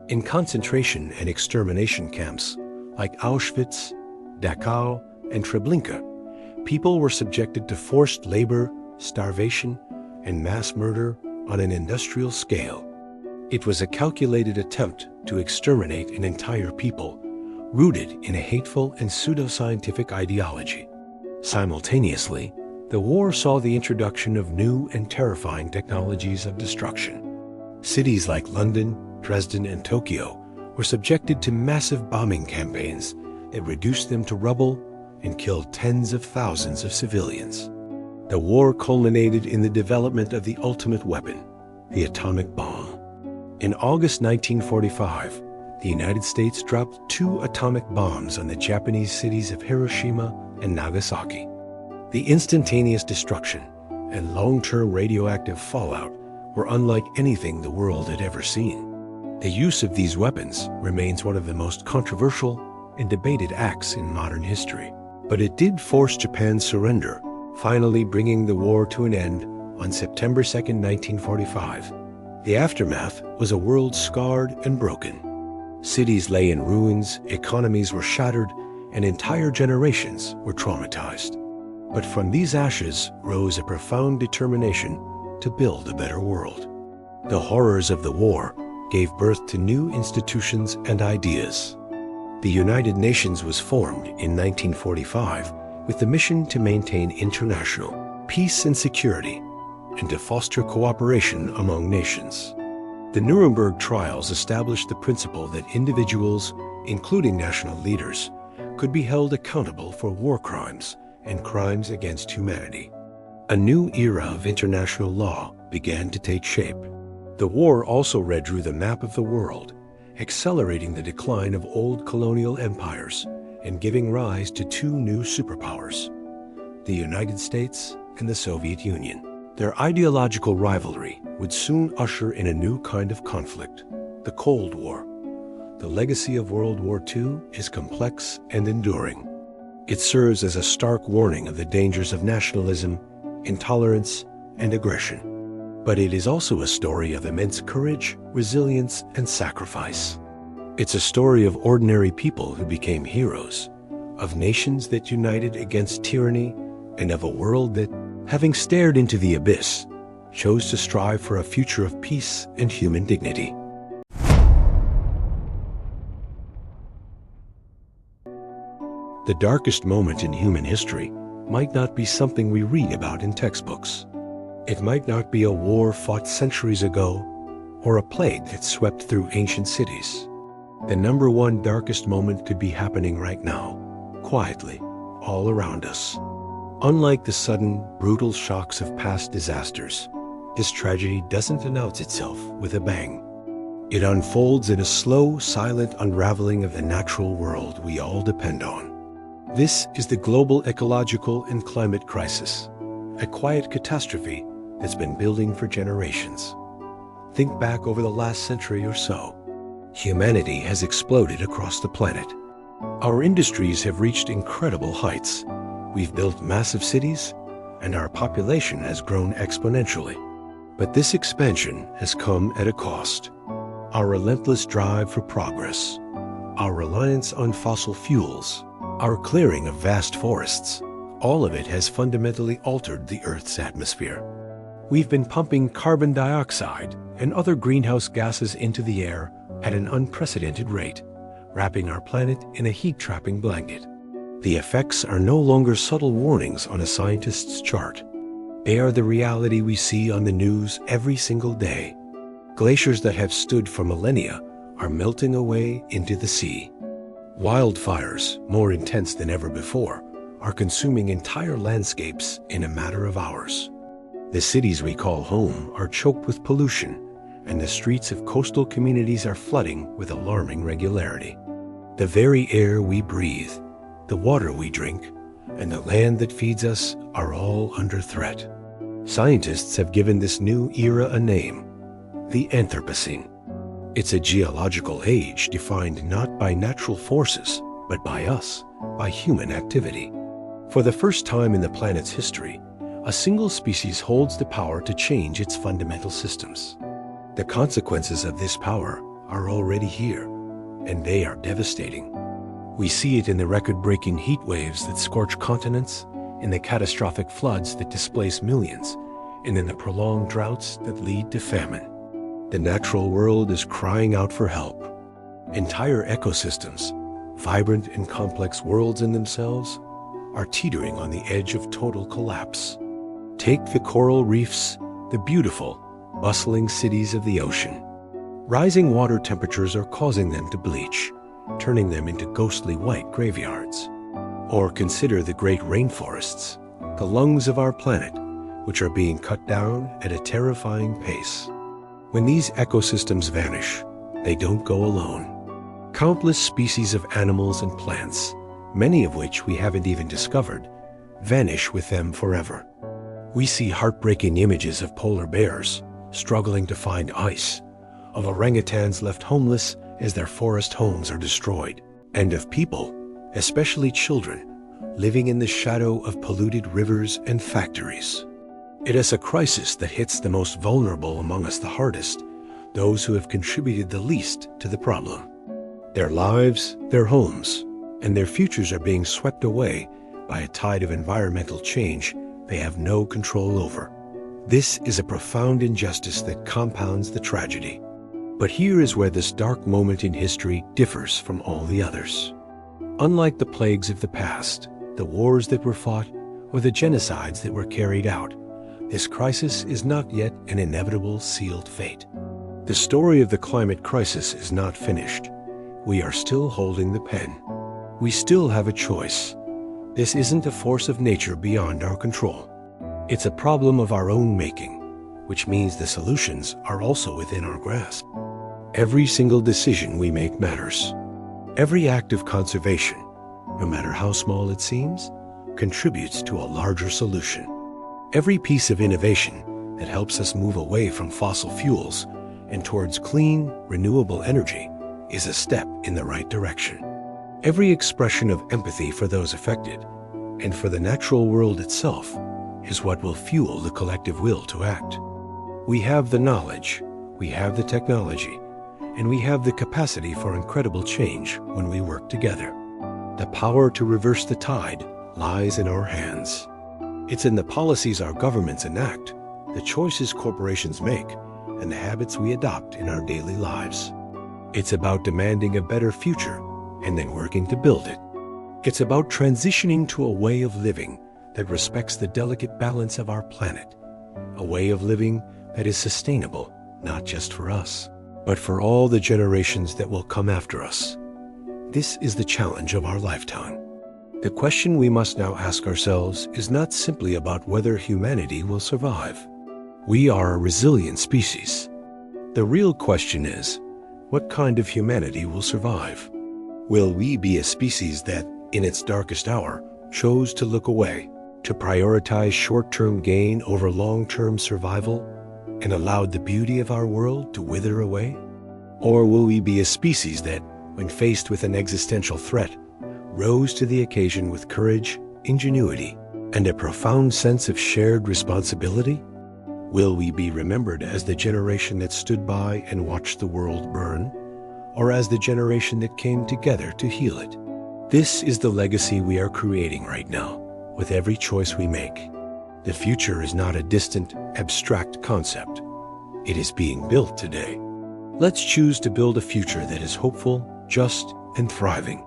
In concentration and extermination camps like Auschwitz, Dachau, and Treblinka, people were subjected to forced labor, starvation, and mass murder on an industrial scale. It was a calculated attempt to exterminate an entire people, rooted in a hateful and pseudoscientific ideology. Simultaneously, the war saw the introduction of new and terrifying technologies of destruction. Cities like London, Dresden, and Tokyo were subjected to massive bombing campaigns that reduced them to rubble and killed tens of thousands of civilians. The war culminated in the development of the ultimate weapon, the atomic bomb. In August 1945, the United States dropped 2 atomic bombs on the Japanese cities of Hiroshima and Nagasaki. The instantaneous destruction and long-term radioactive fallout were unlike anything the world had ever seen. The use of these weapons remains one of the most controversial and debated acts in modern history. But it did force Japan's surrender, finally bringing the war to an end on September 2, 1945. The aftermath was a world scarred and broken. Cities lay in ruins, economies were shattered, and entire generations were traumatized. But from these ashes rose a profound determination to build a better world. The horrors of the war gave birth to new institutions and ideas. The United Nations was formed in 1945 with the mission to maintain international peace and security and to foster cooperation among nations. The Nuremberg trials established the principle that individuals, including national leaders, could be held accountable for war crimes and crimes against humanity. A new era of international law began to take shape. The war also redrew the map of the world, accelerating the decline of old colonial empires and giving rise to 2 new superpowers, the United States and the Soviet Union. Their ideological rivalry would soon usher in a new kind of conflict, the Cold War. The legacy of World War II is complex and enduring. It serves as a stark warning of the dangers of nationalism, intolerance, and aggression. But it is also a story of immense courage, resilience, and sacrifice. It's a story of ordinary people who became heroes, of nations that united against tyranny, and of a world that, having stared into the abyss, chose to strive for a future of peace and human dignity. The darkest moment in human history might not be something we read about in textbooks. It might not be a war fought centuries ago or a plague that swept through ancient cities. The number one darkest moment could be happening right now, quietly, all around us. Unlike the sudden, brutal shocks of past disasters, this tragedy doesn't announce itself with a bang. It unfolds in a slow, silent unraveling of the natural world we all depend on. This is the global ecological and climate crisis, a quiet catastrophe that's been building for generations. Think back over the last century or so. Humanity has exploded across the planet. Our industries have reached incredible heights. We've built massive cities, and our population has grown exponentially. But this expansion has come at a cost. Our relentless drive for progress, our reliance on fossil fuels, our clearing of vast forests, all of it has fundamentally altered the Earth's atmosphere. We've been pumping carbon dioxide and other greenhouse gases into the air at an unprecedented rate, wrapping our planet in a heat-trapping blanket. The effects are no longer subtle warnings on a scientist's chart. They are the reality we see on the news every single day. Glaciers that have stood for millennia are melting away into the sea. Wildfires, more intense than ever before, are consuming entire landscapes in a matter of hours. The cities we call home are choked with pollution, and the streets of coastal communities are flooding with alarming regularity. The very air we breathe, the water we drink, and the land that feeds us are all under threat. Scientists have given this new era a name, the Anthropocene. It's a geological age defined not by natural forces, but by us, by human activity. For the first time in the planet's history, a single species holds the power to change its fundamental systems. The consequences of this power are already here, and they are devastating. We see it in the record-breaking heat waves that scorch continents, in the catastrophic floods that displace millions, and in the prolonged droughts that lead to famine. The natural world is crying out for help. Entire ecosystems, vibrant and complex worlds in themselves, are teetering on the edge of total collapse. Take the coral reefs, the beautiful, bustling cities of the ocean. Rising water temperatures are causing them to bleach, turning them into ghostly white graveyards. Or consider the great rainforests, the lungs of our planet, which are being cut down at a terrifying pace. When these ecosystems vanish, they don't go alone. Countless species of animals and plants, many of which we haven't even discovered, vanish with them forever. We see heartbreaking images of polar bears struggling to find ice, of orangutans left homeless as their forest homes are destroyed, and of people, especially children, living in the shadow of polluted rivers and factories. It is a crisis that hits the most vulnerable among us the hardest, those who have contributed the least to the problem. Their lives, their homes, and their futures are being swept away by a tide of environmental change they have no control over. This is a profound injustice that compounds the tragedy. But here is where this dark moment in history differs from all the others. Unlike the plagues of the past, the wars that were fought, or the genocides that were carried out, this crisis is not yet an inevitable sealed fate. The story of the climate crisis is not finished. We are still holding the pen. We still have a choice. This isn't a force of nature beyond our control. It's a problem of our own making, which means the solutions are also within our grasp. Every single decision we make matters. Every act of conservation, no matter how small it seems, contributes to a larger solution. Every piece of innovation that helps us move away from fossil fuels and towards clean, renewable energy is a step in the right direction. Every expression of empathy for those affected and for the natural world itself is what will fuel the collective will to act. We have the knowledge, we have the technology, and we have the capacity for incredible change when we work together. The power to reverse the tide lies in our hands. It's in the policies our governments enact, the choices corporations make, and the habits we adopt in our daily lives. It's about demanding a better future and then working to build it. It's about transitioning to a way of living that respects the delicate balance of our planet, a way of living that is sustainable, not just for us, but for all the generations that will come after us. This is the challenge of our lifetime. The question we must now ask ourselves is not simply about whether humanity will survive. We are a resilient species. The real question is, what kind of humanity will survive? Will we be a species that, in its darkest hour, chose to look away, to prioritize short-term gain over long-term survival, and allowed the beauty of our world to wither away? Or will we be a species that, when faced with an existential threat, rose to the occasion with courage, ingenuity, and a profound sense of shared responsibility? Will we be remembered as the generation that stood by and watched the world burn, or as the generation that came together to heal it? This is the legacy we are creating right now, with every choice we make. The future is not a distant, abstract concept. It is being built today. Let's choose to build a future that is hopeful, just, and thriving.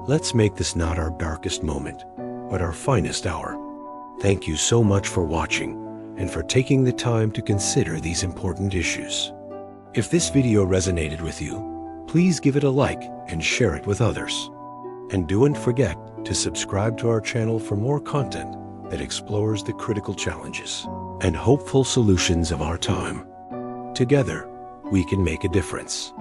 Let's make this not our darkest moment, but our finest hour. Thank you so much for watching and for taking the time to consider these important issues. If this video resonated with you, please give it a like and share it with others. And don't forget to subscribe to our channel for more content that explores the critical challenges. and hopeful solutions of our time. Together, we can make a difference.